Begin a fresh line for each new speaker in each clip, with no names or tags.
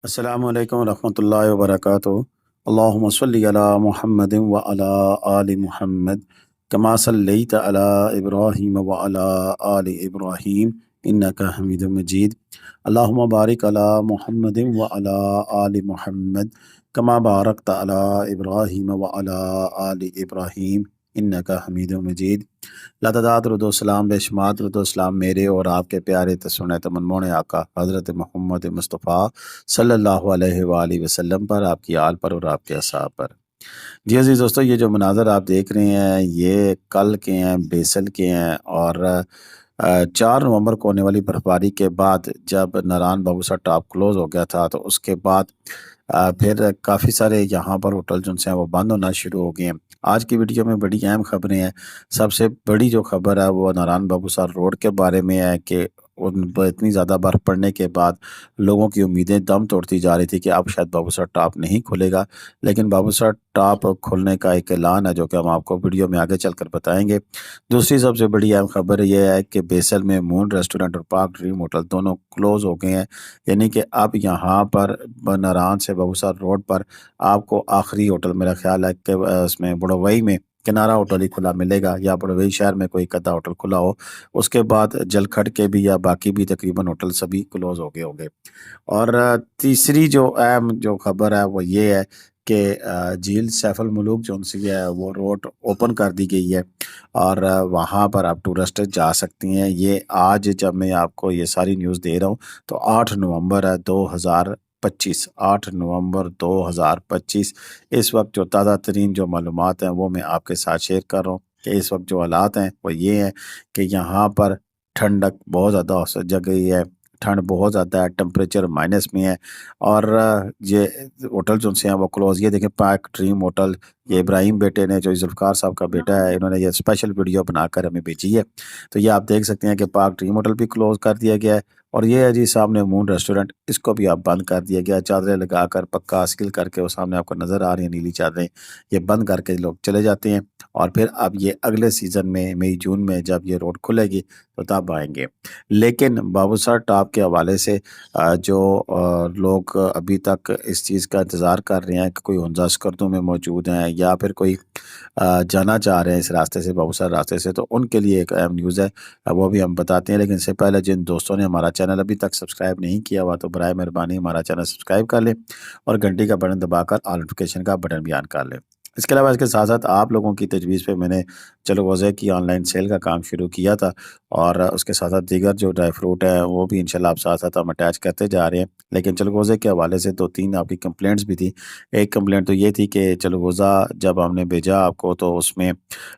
अस्सलामु अलैकुम रहमतुल्लाहि व बरकातुहू। अल्लाहुम्मा सल्लि अला मुहम्मदिन व अला आलि मुहम्मद कमा सल्लैता अला इब्राहीम व अला आलि इब्राहीम इन्नका हमीदुम मजीद। अल्लाहुम्मा बारिक अला मुहम्मदिन व अला आलि मुहम्मद कमा बारकता अला इब्राहीम व अला आलि इब्राहीम इन्नका हमीदुम मजीद। लातदात रुदोसलाम बेशुमार रुदोसलाम मेरे और आपके प्यारे तस्सुन्नत मनमोने आका हज़रत मोहम्मद मुस्तफ़ा सल्लल्लाहु अलैहि वालैहि वसल्लम पर, आपकी आल पर और आपके असहाब पर। जी अज़ीज़ दोस्तों, ये जो मनाज़र आप देख रहे हैं ये कल के हैं, बेसल के हैं। और 4 नवंबर को होने वाली बर्फबारी के बाद जब नारायण बाबूसा टॉप क्लोज़ हो गया था, तो उसके बाद फिर काफ़ी सारे यहाँ पर होटल जो हैं वो बंद होना शुरू हो गए हैं। आज की वीडियो में बड़ी अहम खबरें हैं। सबसे बड़ी जो खबर है वो नारायण बाबूसार रोड के बारे में है कि उन पर इतनी ज़्यादा बर्फ़ पड़ने के बाद लोगों की उम्मीदें दम तोड़ती जा रही थी कि अब शायद बाबूसार टॉप नहीं खुलेगा, लेकिन बाबूसार टॉप खुलने का एक ऐलान है जो कि हम आपको वीडियो में आगे चलकर बताएंगे। दूसरी सबसे बड़ी अहम खबर यह है कि बेसल में मून रेस्टोरेंट और पार्क ड्रीम होटल दोनों क्लोज़ हो गए हैं। यानी कि अब यहाँ पर नारायण से बाबूसार रोड पर आपको आखिरी होटल, मेरा ख्याल है कि उसमें बुढ़वई में किनारा होटल ही खुला मिलेगा, या बुढ़वई शहर में कोई कदा होटल खुला हो। उसके बाद जलखड़ के भी या बाकी भी तकरीबन होटल सभी क्लोज हो गए होंगे। और तीसरी जो अहम जो खबर है वो ये है कि झील सैफुल मुलूक जो सी है वो रोड ओपन कर दी गई है, और वहाँ पर आप टूरिस्ट जा सकती हैं। ये आज जब मैं आपको ये सारी न्यूज़ दे रहा हूँ तो 8 नवंबर है 2025, 8 नवंबर 2025। इस वक्त जो ताज़ा तरीन जो मालूमात हैं वो मैं आपके साथ शेयर कर रहा हूँ कि इस वक्त जो हालात हैं वो ये हैं कि यहाँ पर ठंडक बहुत ज़्यादा हो जग गई है। ठंड बहुत ज़्यादा है, टेम्परेचर माइनस में है। और ये होटल जो से हैं वो क्लोज, ये देखें पार्क ड्रीम होटल, ये इब्राहिम बेटे ने, जो जुल्फ़िकार साहब का बेटा है, इन्होंने ये स्पेशल वीडियो बनाकर हमें भेजी है। तो ये आप देख सकते हैं कि पार्क ड्रीम होटल भी क्लोज कर दिया गया है। और ये है जी सामने मून रेस्टोरेंट, इसको भी आप बंद कर दिया गया है। चादरें लगाकर पक्का सील करके वो सामने आपको नज़र आ रही है नीली चादरें, ये बंद करके लोग चले जाते हैं। और फिर अब ये अगले सीज़न में मई जून में जब ये रोड खुलेगी तो तब आएंगे। लेकिन बाबूसर टॉप के हवाले से जो लोग अभी तक इस चीज़ का इंतज़ार कर रहे हैं कि कोई हुंजा स्कर्दों में मौजूद हैं या फिर कोई जाना चाह रहे हैं इस रास्ते से, बाबूसर रास्ते से, तो उनके लिए एक अहम न्यूज़ है। वो भी हम बताते हैं। लेकिन इससे पहले जिन दोस्तों ने हमारा चैनल अभी तक सब्सक्राइब नहीं किया हुआ तो बराए मेहरबानी हमारा चैनल सब्सक्राइब कर लें और घंटी का बटन दबाकर ऑल नोटिफिकेशन का बटन भी ऑन कर लें। इसके अलावा इसके साथ साथ आप लोगों की तजवीज़ पे मैंने चलो वज़े की ऑनलाइन सेल का काम शुरू किया था, और उसके साथ साथ दीगर जो ड्राई फ्रूट है वो भी इंशाल्लाह आप साथ साथ हम अटैच करते जा रहे हैं। लेकिन चलगोज़े के हवाले से 2-3 आपकी कंप्लेंट्स भी थी। एक कंप्लेंट तो ये थी कि चलगोज़ा जब हमने भेजा आपको तो उसमें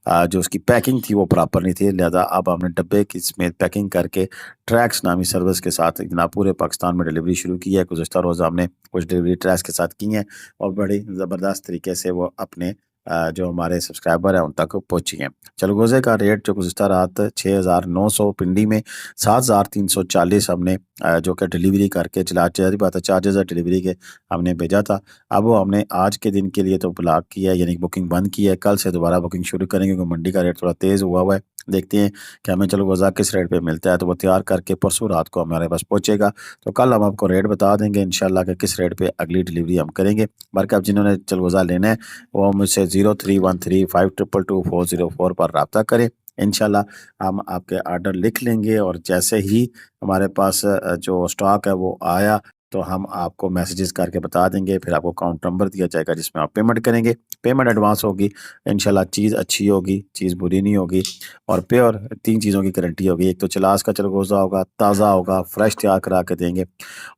जो उसकी पैकिंग थी वो प्रॉपर नहीं थी, लिहाजा अब हमने डब्बे की समेत पैकिंग करके ट्रैक्स नामी सर्विस के साथ जनाब पूरे पाकिस्तान में डिलीवरी शुरू की है। गुज़श्ता रोज़ हमने कुछ डिलीवरी ट्रैक्स के साथ की हैं और बड़ी ज़बरदस्त तरीके से वो अपने जो हमारे सब्सक्राइबर हैं उन तक पहुँची हैं। चलगोज़े का रेट जो गुज़श्ता रात 6,900 पिंडी में, 7,340 हमने जो कि डिलीवरी करके चला, ज़ाहिर बात है चार्जेज़ है डिलीवरी के, हमने भेजा था। अब वो हमने आज के दिन के लिए तो ब्लॉक किया है, यानी बुकिंग बंद की है। कल से दोबारा बुकिंग शुरू करेंगे क्योंकि मंडी का रेट थोड़ा तेज़ हुआ हुआ है। देखते हैं कि हमें चलगोज़ा किस रेट पे मिलता है, तो वो तैयार करके परसों रात को हमारे पास पहुँचेगा। तो कल हम आपको रेट बता देंगे इंशाल्लाह कि किस रेट पे अगली डिलीवरी हम करेंगे। बाकी अब जिन्होंने चलगोज़ा लेना है वो मुझसे 03135222 404 पर रब्ता करें। इंशाल्लाह हम आपके ऑर्डर लिख लेंगे और जैसे ही हमारे पास जो स्टॉक है वो आया तो हम आपको मैसेजेस करके बता देंगे। फिर आपको अकाउंट नंबर दिया जाएगा जिसमें आप पेमेंट करेंगे। पेमेंट एडवांस होगी। इंशाल्लाह चीज़ अच्छी होगी, चीज़ बुरी नहीं होगी, और प्योर 3 चीज़ों की गारंटी होगी। एक तो चलास का चलगोज़ा होगा, ताज़ा होगा, फ्रेश तैयार करा के देंगे,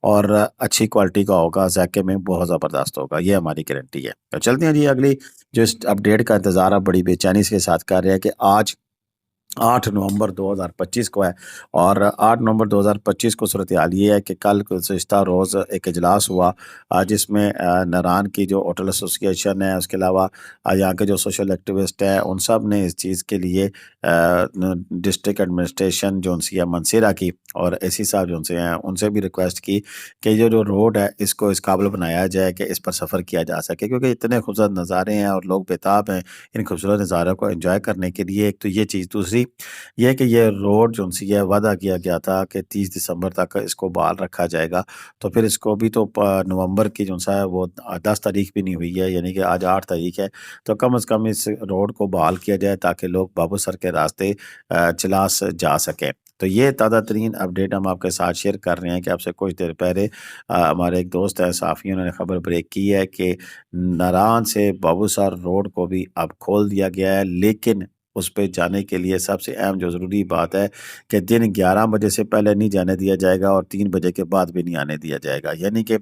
और अच्छी क्वालिटी का होगा, ज़ायके में बहुत ज़बरदस्त होगा। ये हमारी गारंटी है। तो चलते हैं जी अगली जो इस अपडेट का इंतज़ार आप बड़ी बेचैनी के साथ कर रहे हैं कि आज 8 नवंबर 2025 को है। और 8 नवंबर 2025 को सूरत हाल ये है कि कल गुज़श्ता रोज़ एक इजलास हुआ जिसमें नारायण की जो होटल एसोसिएशन है, उसके अलावा यहाँ के जो सोशल एक्टिविस्ट हैं, उन सब ने इस चीज़ के लिए डिस्ट्रिक्ट एडमिनिस्ट्रेशन जो उनसी है मनसेरा की और एसी साहब जो उनसे हैं उनसे भी रिक्वेस्ट की कि ये जो रोड है इसको इस काबिल बनाया जाए कि इस पर सफ़र किया जा सके, क्योंकि इतने खूबसूरत नज़ारे हैं और लोग बेताब हैं इन खूबसूरत नज़ारों को एंजॉय करने के लिए। एक तो ये चीज़, दूसरी یہ کہ یہ روڈ جو سی ہے وعدہ کیا گیا تھا کہ 30 دسمبر تک اس کو بحال رکھا جائے گا، تو پھر اس کو بھی تو نومبر کی جو سا ہے وہ 10 تاریخ بھی نہیں ہوئی ہے، یعنی کہ آج 8 تاریخ ہے، تو کم از کم اس روڈ کو بحال کیا جائے تاکہ لوگ بابو سر کے راستے چلاس جا سکیں۔ تو یہ تازہ ترین اپڈیٹ ہم آپ کے ساتھ شیئر کر رہے ہیں کہ اب سے کچھ دیر پہلے ہمارے ایک دوست ہے صحافی، انہوں نے خبر بریک کی ہے کہ ناران سے بابو سر روڈ کو بھی اب کھول دیا گیا ہے، لیکن اس پہ جانے کے لیے سب سے اہم جو ضروری بات ہے کہ دن 11 بجے سے پہلے نہیں جانے دیا جائے گا اور 3 بجے کے بعد بھی نہیں آنے دیا جائے گا، یعنی کہ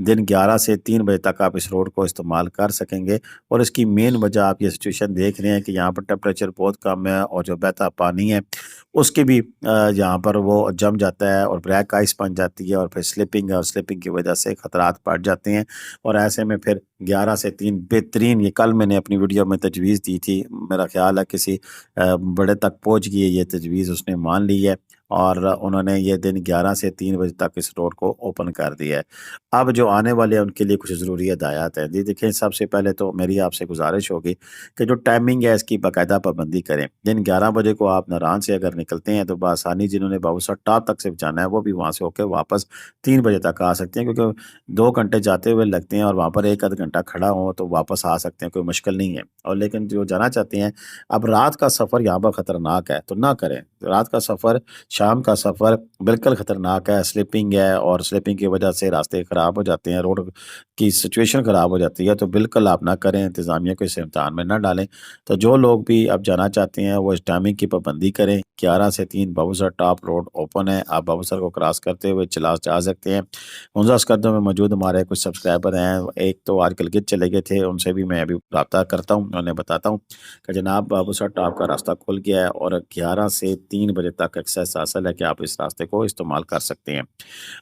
دن 11 سے 3 بجے تک آپ اس روڈ کو استعمال کر سکیں گے۔ اور اس کی مین وجہ آپ یہ سچویشن دیکھ رہے ہیں کہ یہاں پر ٹیمپریچر بہت کم ہے اور جو بہتا پانی ہے اس کے بھی یہاں پر وہ جم جاتا ہے اور بریک آئس بن جاتی ہے اور پھر سلپنگ ہے، اور سلپنگ کی وجہ سے خطرات بڑھ جاتے ہیں، اور ایسے میں پھر 11 سے 3 بہترین، یہ کل میں نے اپنی ویڈیو میں تجویز دی تھی، میرا خیال ہے کسی بڑے تک پہنچ گئی ہے یہ تجویز، اس نے مان لی ہے اور انہوں نے یہ دن 11 سے 3 بجے تک اس روڈ کو اوپن کر دیا ہے۔ اب جو آنے والے ہیں ان کے لیے کچھ ضروری ہدایات ہیں۔ جی دیکھیں، سب سے پہلے تو میری آپ سے گزارش ہوگی کہ جو ٹائمنگ ہے اس کی باقاعدہ پابندی کریں۔ دن 11 بجے کو آپ ناران سے اگر نکلتے ہیں تو بآسانی جنہوں نے بابو سر ٹاپ تک صرف جانا ہے وہ بھی وہاں سے ہو کے واپس 3 بجے تک آ سکتے ہیں، کیونکہ 2 گھنٹے جاتے ہوئے لگتے ہیں اور وہاں پر 1 آدھ گھنٹہ کھڑا ہوں تو واپس آ سکتے ہیں، کوئی مشکل نہیں ہے۔ اور لیکن جو جانا چاہتے ہیں، اب رات کا سفر یہاں پر خطرناک ہے تو نہ کریں۔ رات کا سفر، شام کا سفر بالکل خطرناک ہے، سلپنگ ہے اور سلپنگ کی وجہ سے راستے خراب ہو جاتے ہیں، روڈ کی سچویشن خراب ہو جاتی ہے، تو بالکل آپ نہ کریں، انتظامیہ کو اس امتحان میں نہ ڈالیں۔ تو جو لوگ بھی اب جانا چاہتے ہیں وہ اس ٹائمنگ کی پابندی کریں۔ 11 سے 3 بابو سر ٹاپ روڈ اوپن ہے، آپ بابو سر کو کراس کرتے ہوئے چلاس جا سکتے ہیں۔ ہنزا اسکردوں میں موجود ہمارے کچھ سبسکرائبر ہیں، ایک تو آج کل گت چلے گئے تھے، ان سے بھی میں ابھی رابطہ کرتا ہوں، انہیں بتاتا ہوں کہ جناب بابو سر ٹاپ کا راستہ کھل گیا ہے اور 11 سے 3 بجے تک ایکسیس حاصل ہے کہ آپ اس راستے کو استعمال کر سکتے ہیں۔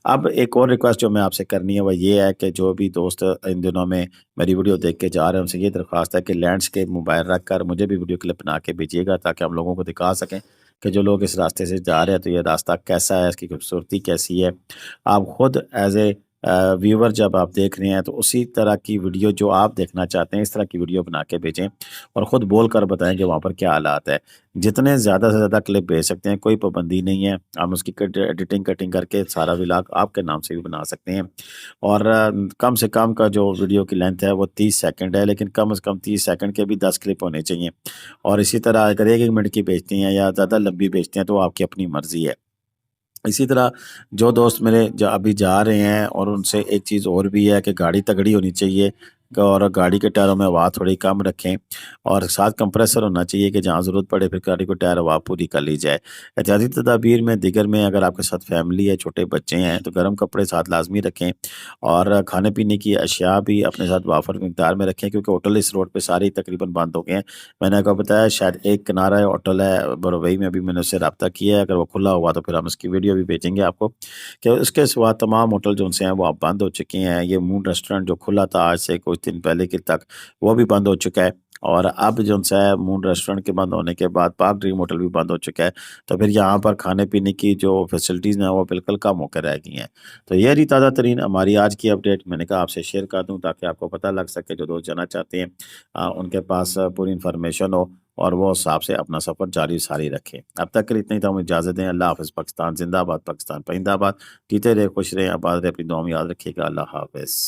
اب ایک اور ریکویسٹ جو میں آپ سے کرنی ہے وہ یہ ہے کہ جو بھی دوست ان دنوں میں میری ویڈیو دیکھ کے جا رہے ہیں ان سے یہ درخواست ہے کہ لینڈسکیپ موبائل رکھ کر مجھے بھی ویڈیو کلپ بنا کے بھیجیے گا تاکہ ہم لوگوں کو دکھا سکیں کہ جو لوگ اس راستے سے جا رہے ہیں تو یہ راستہ کیسا ہے، اس کی خوبصورتی کیسی ہے۔ آپ خود ایز اے ویور جب آپ دیکھ رہے ہیں تو اسی طرح کی ویڈیو جو آپ دیکھنا چاہتے ہیں اس طرح کی ویڈیو بنا کے بھیجیں اور خود بول کر بتائیں کہ وہاں پر کیا حالات ہے۔ جتنے زیادہ سے زیادہ کلپ بھیج سکتے ہیں، کوئی پابندی نہیں ہے، ہم اس کی ایڈیٹنگ کٹنگ کر کے سارا ولاگ آپ کے نام سے بھی بنا سکتے ہیں۔ اور کم سے کم کا جو ویڈیو کی لینتھ ہے وہ 30 سیکنڈ ہے، لیکن کم از کم 30 سیکنڈ کے بھی 10 کلپ ہونے چاہیے۔ اور اسی طرح اگر 1 منٹ کی بھیجتے ہیں یا زیادہ لمبی بھیجتے ہیں تو آپ کی اپنی مرضی ہے۔ اسی طرح جو دوست میرے ابھی جا رہے ہیں، اور ان سے ایک چیز اور بھی ہے کہ گاڑی تگڑی ہونی چاہیے اور گاڑی کے ٹائروں میں ہوا تھوڑی کم رکھیں، اور ساتھ کمپریسر ہونا چاہیے کہ جہاں ضرورت پڑے پھر گاڑی کو ٹائر ہوا پوری کر لی جائے۔ احتیاطی تدابیر میں دیگر میں اگر آپ کے ساتھ فیملی ہے، چھوٹے بچے ہیں تو گرم کپڑے ساتھ لازمی رکھیں، اور کھانے پینے کی اشیاء بھی اپنے ساتھ وافر مقدار میں رکھیں، کیونکہ ہوٹل اس روڈ پہ ساری تقریباً بند ہو گئے ہیں۔ میں نے آپ کو بتایا شاید ایک کنارہ ہوٹل ہے بروئی میں، ابھی میں نے اس سے رابطہ کیا ہے، اگر وہ کھلا ہوا تو پھر ہم اس کی ویڈیو بھی بھیجیں گے آپ کو، کہ اس کے سوا تمام ہوٹل جو سے ہیں وہ اب بند ہو چکے ہیں۔ یہ مون ریسٹورنٹ جو کھلا تھا آج سے کچھ دن پہلے کے تک وہ بھی بند ہو چکا ہے، اور اب جو ہے مون ریسٹورنٹ کے بند ہونے کے بعد پارک ڈریم ہوٹل بھی بند ہو چکا ہے، تو پھر یہاں پر کھانے پینے کی جو فیسلٹیز ہیں وہ بالکل کم ہو کر رہ گئی ہیں۔ تو یہ رہی تازہ ترین ہماری آج کی اپڈیٹ، میں نے کہا آپ سے شیئر کر دوں تاکہ آپ کو پتہ لگ سکے، جو دوست جانا چاہتے ہیں ان کے پاس پوری انفارمیشن ہو اور وہ اس حساب سے اپنا سفر جاری ساری رکھیں۔ اب تک کے لیے اتنا ہی تھا، ہمیں اجازت دیں۔ اللہ حافظ۔ پاکستان زندہ باد، پاکستان پائندہ باد۔ جیتے رہے، خوش رہے، آباد رہے، اپنی دعا میں یاد رکھیے گا۔ اللہ حافظ۔